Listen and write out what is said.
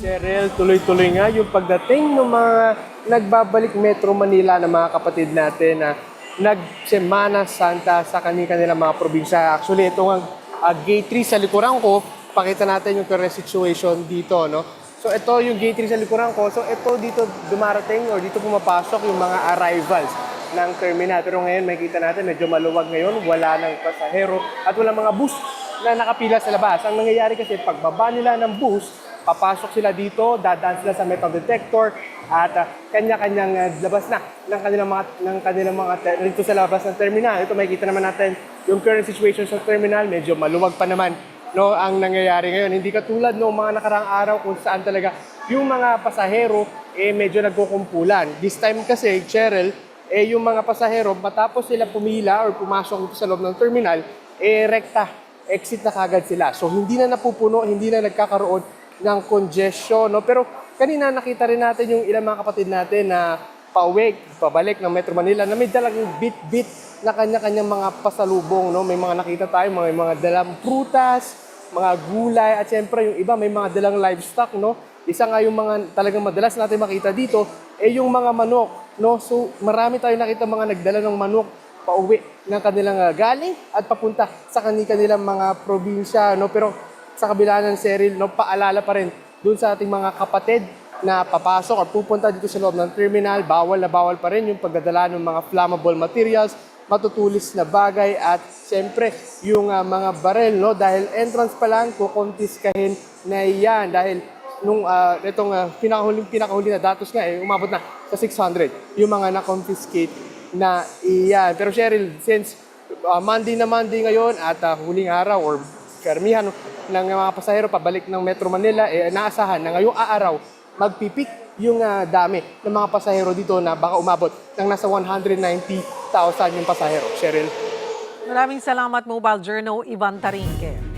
Cheryl, tuloy-tuloy nga yung pagdating ng mga nagbabalik Metro Manila na mga kapatid natin na nag-Semana Santa sa kanilang mga probinsya. Actually, ito nga Gate 3 sa likuran ko. Pakita natin yung current situation dito, no? So, ito yung Gate 3 sa likuran ko. So, ito dito dumarating or dito pumapasok yung mga arrivals ng terminal. Pero ngayon, makikita natin, medyo maluwag ngayon. Wala ng pasahero at wala mga bus na nakapila sa labas. Ang nangyayari kasi, pagbaba nila ng bus, papasok sila dito, dadaan sila sa metal detector at kanya-kanyang labas na ng kanilang mga dito sa labas ng terminal. Ito makikita naman natin yung current situation sa terminal, medyo maluwag pa naman no ang nangyayari ngayon. Hindi katulad no mga nakaraang araw kung saan talaga yung mga pasahero medyo nagkukumpulan. This time kasi, Cheryl, yung mga pasahero matapos sila pumila or pumasok sa loob ng terminal, rekta, exit na kagad sila. So hindi na napupuno, hindi na nagkakaroon ng congestion, no? Pero kanina nakita rin natin yung ilang mga kapatid natin na pauwi, pabalik ng Metro Manila na may dalang bit-bit na kanya-kanyang mga pasalubong, no? May mga nakita tayo, may mga dalang prutas, mga gulay, at siyempre yung iba may mga dalang livestock, no? Isa nga yung mga talagang madalas natin makita dito, yung mga manok, no? So marami tayong nakita mga nagdala ng manok pauwi ng kanilang galing at papunta sa kanilang mga probinsya, no? Pero sa kabila ng Cheryl, no, paalala pa rin dun sa ating mga kapatid na papasok at pupunta dito sa loob ng terminal, bawal na bawal pa rin yung pagdadala ng mga flammable materials, matutulis na bagay at siyempre yung mga barel, no, dahil entrance pa lang kukontiskahin na yan dahil nung itong pinakahuli na datos nga umabot na sa 600 yung mga na-confiscate na iyan. Pero Cheryl, since Monday ngayon at huling araw or karamihan ng mga pasahero pabalik ng Metro Manila, naasahan na ngayong araw magpipik yung dami ng mga pasahero dito na baka umabot ng nasa 190,000 yung pasahero. Cheryl. Maraming salamat, Mobile Journal, Ivan Tarinque.